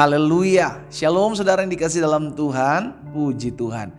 Haleluya. Shalom saudara yang dikasih dalam Tuhan. Puji Tuhan.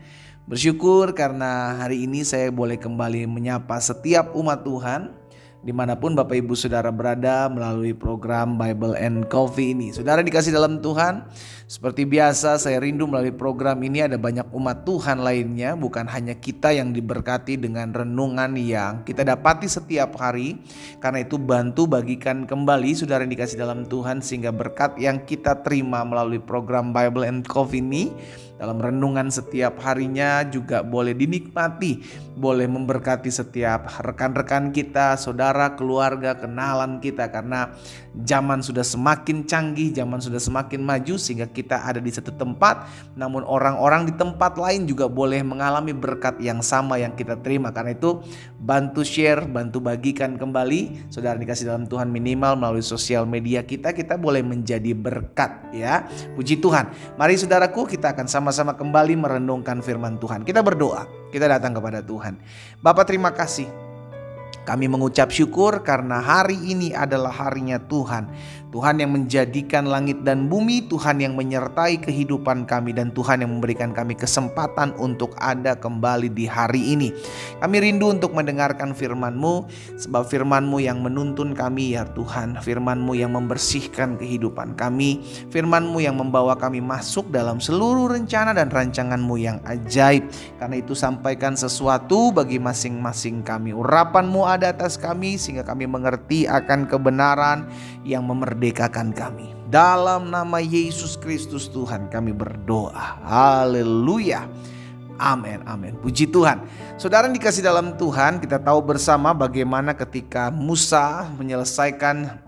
Bersyukur karena hari ini saya boleh kembali menyapa setiap umat Tuhan dimanapun Bapak Ibu Saudara berada melalui program Bible and Coffee ini. Saudara dikasih dalam Tuhan, seperti biasa saya rindu melalui program ini ada banyak umat Tuhan lainnya, bukan hanya kita yang diberkati dengan renungan yang kita dapati setiap hari. Karena itu bantu bagikan kembali saudara yang dikasih dalam Tuhan, sehingga berkat yang kita terima melalui program Bible and Coffee ini dalam renungan setiap harinya juga boleh dinikmati, boleh memberkati setiap rekan-rekan kita, saudara, keluarga, kenalan kita. Karena zaman sudah semakin canggih, zaman sudah semakin maju, sehingga kita ada di satu tempat, namun orang-orang di tempat lain juga boleh mengalami berkat yang sama yang kita terima. Karena itu bantu share, bantu bagikan kembali, saudara dikasih dalam Tuhan, minimal melalui sosial media kita boleh menjadi berkat ya. Puji Tuhan. Mari saudaraku, kita akan sama-sama kembali merenungkan firman Tuhan. Kita berdoa, kita datang kepada Tuhan. Bapa, terima kasih. Kami mengucap syukur karena hari ini adalah harinya Tuhan. Tuhan yang menjadikan langit dan bumi, Tuhan yang menyertai kehidupan kami, dan Tuhan yang memberikan kami kesempatan untuk ada kembali di hari ini. Kami rindu untuk mendengarkan firman-Mu, sebab firman-Mu yang menuntun kami ya Tuhan. Firman-Mu yang membersihkan kehidupan kami. Firman-Mu yang membawa kami masuk dalam seluruh rencana dan rancangan-Mu yang ajaib. Karena itu sampaikan sesuatu bagi masing-masing kami. Urapan-Mu ada atas kami sehingga kami mengerti akan kebenaran yang memerdekakan kami. Dalam nama Yesus Kristus Tuhan kami berdoa. Haleluya. Amin, amin. Puji Tuhan. Saudara yang dikasih dalam Tuhan, kita tahu bersama bagaimana ketika Musa menyelesaikan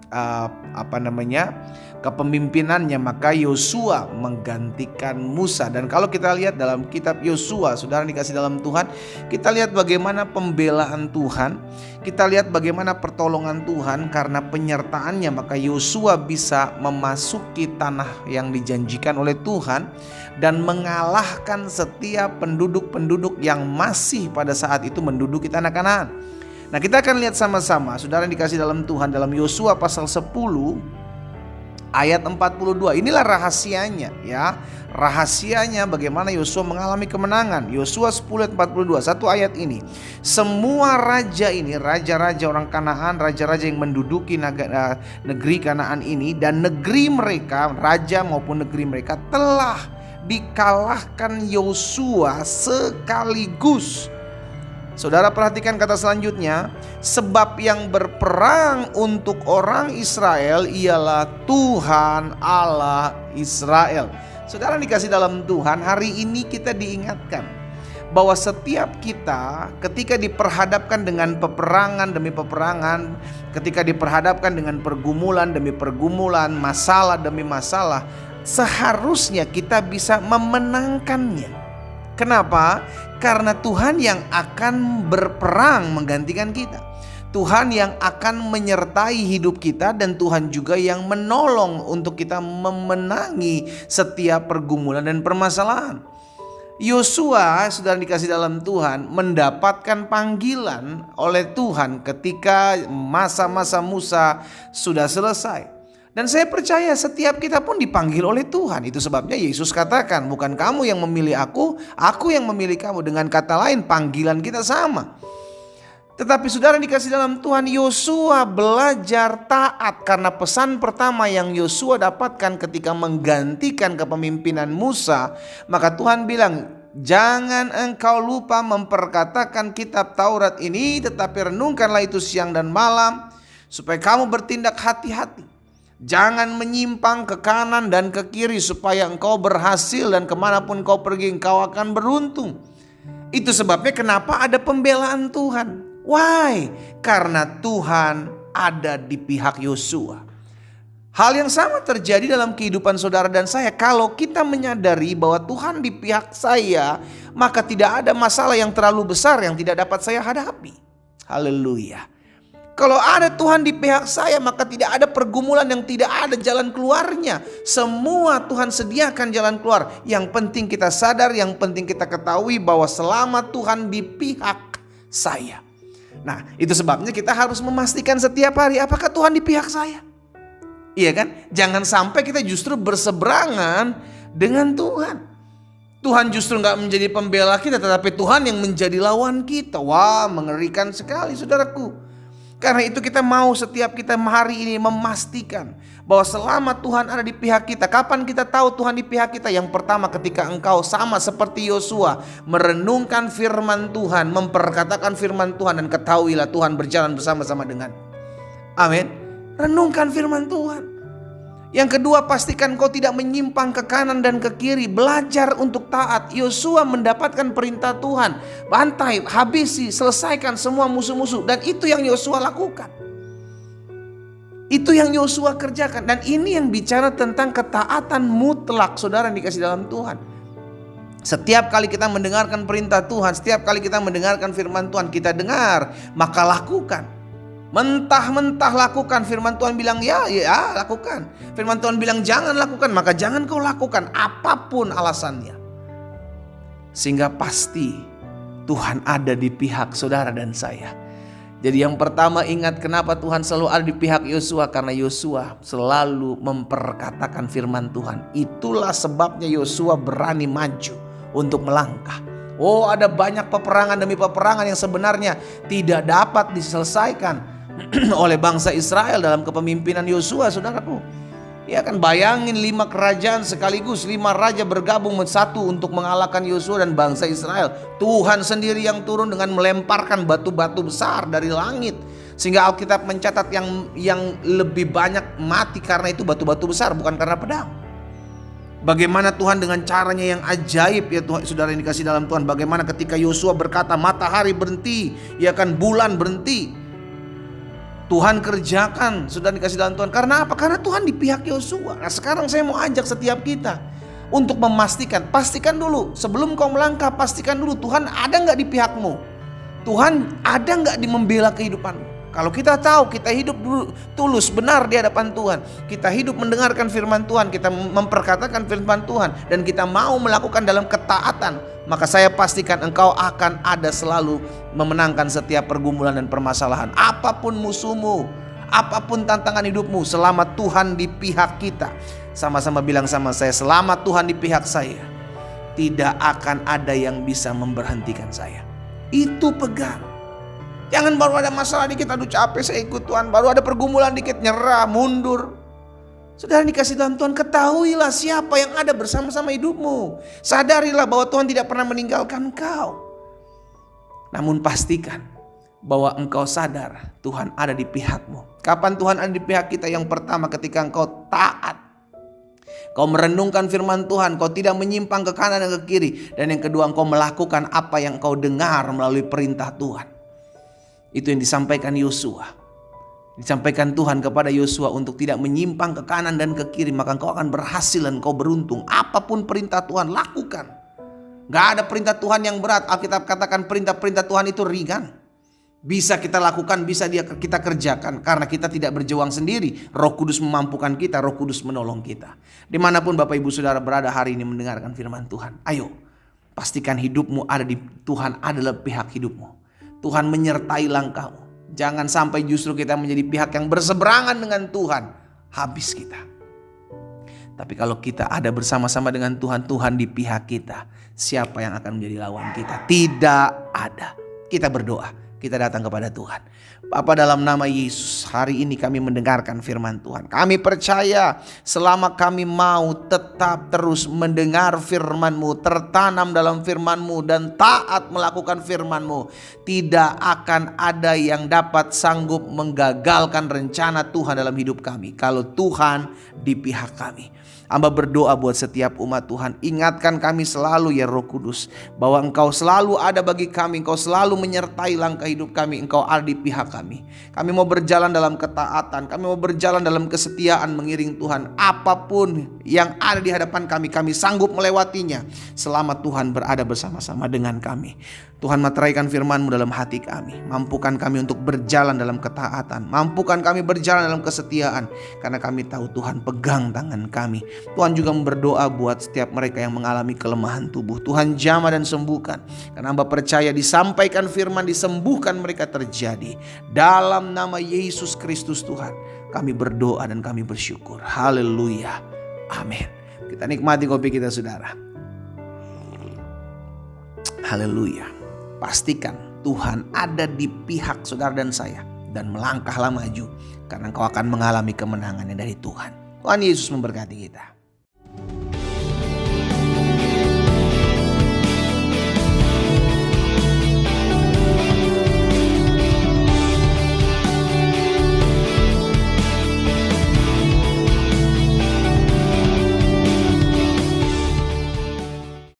kepemimpinannya, maka Yosua menggantikan Musa. Dan kalau kita lihat dalam kitab Yosua, saudara dikasih dalam Tuhan, kita lihat bagaimana pembelaan Tuhan, kita lihat bagaimana pertolongan Tuhan. Karena penyertaannya, maka Yosua bisa memasuki tanah yang dijanjikan oleh Tuhan dan mengalahkan setiap penduduk-penduduk yang masih pada saat itu menduduki tanah Kanaan. Nah, kita akan lihat sama-sama saudara yang dikasih dalam Tuhan, dalam Yosua pasal 10 ayat 42. Inilah rahasianya ya. Rahasianya bagaimana Yosua mengalami kemenangan. Yosua 10 ayat 42. Satu ayat ini. Semua raja ini, raja-raja orang Kanaan, raja-raja yang menduduki negeri Kanaan ini, dan negeri mereka, raja maupun negeri mereka, telah dikalahkan Yosua sekaligus. Saudara perhatikan kata selanjutnya, sebab yang berperang untuk orang Israel ialah Tuhan Allah Israel. Saudara dikasih dalam Tuhan, hari ini kita diingatkan bahwa setiap kita ketika diperhadapkan dengan peperangan demi peperangan, ketika diperhadapkan dengan pergumulan demi pergumulan, masalah demi masalah, seharusnya kita bisa memenangkannya. Kenapa? Karena Tuhan yang akan berperang menggantikan kita. Tuhan yang akan menyertai hidup kita, dan Tuhan juga yang menolong untuk kita memenangi setiap pergumulan dan permasalahan. Yosua, saudara dikasih dalam Tuhan, mendapatkan panggilan oleh Tuhan ketika masa-masa Musa sudah selesai. Dan saya percaya setiap kita pun dipanggil oleh Tuhan. Itu sebabnya Yesus katakan, bukan kamu yang memilih aku yang memilih kamu. Dengan kata lain, panggilan kita sama. Tetapi saudara dikasih dalam Tuhan, Yosua belajar taat. Karena pesan pertama yang Yosua dapatkan ketika menggantikan kepemimpinan Musa, maka Tuhan bilang, jangan engkau lupa memperkatakan kitab Taurat ini, tetapi renungkanlah itu siang dan malam, supaya kamu bertindak hati-hati. Jangan menyimpang ke kanan dan ke kiri, supaya engkau berhasil dan kemanapun kau pergi engkau akan beruntung. Itu sebabnya kenapa ada pembelaan Tuhan. Why? Karena Tuhan ada di pihak Yosua. Hal yang sama terjadi dalam kehidupan saudara dan saya. Kalau kita menyadari bahwa Tuhan di pihak saya, maka tidak ada masalah yang terlalu besar yang tidak dapat saya hadapi. Haleluya. Kalau ada Tuhan di pihak saya, maka tidak ada pergumulan yang tidak ada jalan keluarnya. Semua Tuhan sediakan jalan keluar. Yang penting kita sadar, yang penting kita ketahui bahwa selama Tuhan di pihak saya. Nah, itu sebabnya kita harus memastikan setiap hari, apakah Tuhan di pihak saya? Iya kan? Jangan sampai kita justru berseberangan dengan Tuhan. Tuhan justru gak menjadi pembela kita, tetapi Tuhan yang menjadi lawan kita. Wah, mengerikan sekali saudaraku. Karena itu kita mau setiap kita hari ini memastikan bahwa selama Tuhan ada di pihak kita. Kapan kita tahu Tuhan di pihak kita? Yang pertama, ketika engkau sama seperti Yosua merenungkan firman Tuhan, memperkatakan firman Tuhan, dan ketahuilah Tuhan berjalan bersama-sama dengan. Amin. Renungkan firman Tuhan. Yang kedua, pastikan kau tidak menyimpang ke kanan dan ke kiri. Belajar untuk taat. Yosua mendapatkan perintah Tuhan. Bantai, habisi, selesaikan semua musuh-musuh. Dan itu yang Yosua lakukan. Itu yang Yosua kerjakan. Dan ini yang bicara tentang ketaatan mutlak, saudara yang dikasih dalam Tuhan. Setiap kali kita mendengarkan perintah Tuhan, setiap kali kita mendengarkan firman Tuhan, kita dengar, maka lakukan. Mentah-mentah lakukan. Firman Tuhan bilang ya lakukan. Firman Tuhan bilang jangan lakukan, maka jangan kau lakukan, apapun alasannya. Sehingga pasti Tuhan ada di pihak saudara dan saya. Jadi yang pertama, ingat kenapa Tuhan selalu ada di pihak Yosua. Karena Yosua selalu memperkatakan firman Tuhan. Itulah sebabnya Yosua berani maju untuk melangkah. Oh, ada banyak peperangan demi peperangan yang sebenarnya tidak dapat diselesaikan oleh bangsa Israel dalam kepemimpinan Yosua, saudaraku. Ya kan, bayangin 5 kerajaan sekaligus, 5 raja bergabung satu untuk mengalahkan Yosua dan bangsa Israel. Tuhan sendiri yang turun dengan melemparkan batu-batu besar dari langit, sehingga Alkitab mencatat yang lebih banyak mati karena itu batu-batu besar, bukan karena pedang. Bagaimana Tuhan dengan caranya yang ajaib, ya Tuhan, saudara yang dikasih dalam Tuhan. Bagaimana ketika Yosua berkata matahari berhenti, ya kan, bulan berhenti, Tuhan kerjakan, sudah dikasih dalam Tuhan. Karena apa? Karena Tuhan di pihak Yosua. Nah, sekarang saya mau ajak setiap kita untuk memastikan. Pastikan dulu sebelum kau melangkah, pastikan dulu Tuhan ada nggak di pihakmu. Tuhan ada nggak di membela kehidupanmu. Kalau kita tahu kita hidup tulus benar di hadapan Tuhan, kita hidup mendengarkan firman Tuhan, kita memperkatakan firman Tuhan, dan kita mau melakukan dalam ketaatan, maka saya pastikan engkau akan ada selalu memenangkan setiap pergumulan dan permasalahan. Apapun musuhmu, apapun tantangan hidupmu, selama Tuhan di pihak kita. Sama-sama bilang sama saya, selama Tuhan di pihak saya, tidak akan ada yang bisa memberhentikan saya. Itu pegang. Jangan baru ada masalah dikit, aduh capek saya ikut Tuhan. Baru ada pergumulan dikit, nyerah, mundur. Saudara dikasih dalam Tuhan, ketahuilah siapa yang ada bersama-sama hidupmu. Sadarilah bahwa Tuhan tidak pernah meninggalkan engkau. Namun pastikan bahwa engkau sadar Tuhan ada di pihakmu. Kapan Tuhan ada di pihak kita? Yang pertama, ketika engkau taat. Kau merenungkan firman Tuhan, kau tidak menyimpang ke kanan dan ke kiri. Dan yang kedua, engkau melakukan apa yang kau dengar melalui perintah Tuhan. Itu yang disampaikan Yosua. Disampaikan Tuhan kepada Yosua untuk tidak menyimpang ke kanan dan ke kiri, maka engkau akan berhasil dan engkau beruntung. Apapun perintah Tuhan, lakukan. Gak ada perintah Tuhan yang berat. Alkitab katakan perintah-perintah Tuhan itu ringan. Bisa kita lakukan, bisa kita kerjakan. Karena kita tidak berjuang sendiri. Roh Kudus memampukan kita, Roh Kudus menolong kita. Dimanapun Bapak Ibu Saudara berada hari ini mendengarkan firman Tuhan, ayo pastikan hidupmu ada di Tuhan, adalah pihak hidupmu. Tuhan menyertai langkahmu. Jangan sampai justru kita menjadi pihak yang berseberangan dengan Tuhan. Habis kita. Tapi kalau kita ada bersama-sama dengan Tuhan, Tuhan di pihak kita, siapa yang akan menjadi lawan kita? Tidak ada. Kita berdoa. Kita datang kepada Tuhan. Bapa, dalam nama Yesus, hari ini kami mendengarkan firman Tuhan. Kami percaya selama kami mau tetap terus mendengar firman-Mu, tertanam dalam firman-Mu, dan taat melakukan firman-Mu, tidak akan ada yang dapat sanggup menggagalkan rencana Tuhan dalam hidup kami. Kalau Tuhan di pihak kami. Hamba berdoa buat setiap umat Tuhan. Ingatkan kami selalu ya Roh Kudus, bahwa Engkau selalu ada bagi kami. Engkau selalu menyertai langkah hidup kami. Engkau ada di pihak kami. Kami mau berjalan dalam ketaatan. Kami mau berjalan dalam kesetiaan mengiring Tuhan. Apapun yang ada di hadapan kami, kami sanggup melewatinya selama Tuhan berada bersama-sama dengan kami. Tuhan, materaikan firman-Mu dalam hati kami. Mampukan kami untuk berjalan dalam ketaatan. Mampukan kami berjalan dalam kesetiaan. Karena kami tahu Tuhan pegang tangan kami. Tuhan juga berdoa buat setiap mereka yang mengalami kelemahan tubuh. Tuhan jamah dan sembuhkan. Karena hamba percaya disampaikan firman, disembuhkan mereka terjadi. Dalam nama Yesus Kristus Tuhan. Kami berdoa dan kami bersyukur. Haleluya. Amin. Kita nikmati kopi kita saudara. Haleluya. Pastikan Tuhan ada di pihak saudara dan saya. Dan melangkahlah maju. Karena engkau akan mengalami kemenangan yang dari Tuhan. Tuhan Yesus memberkati kita.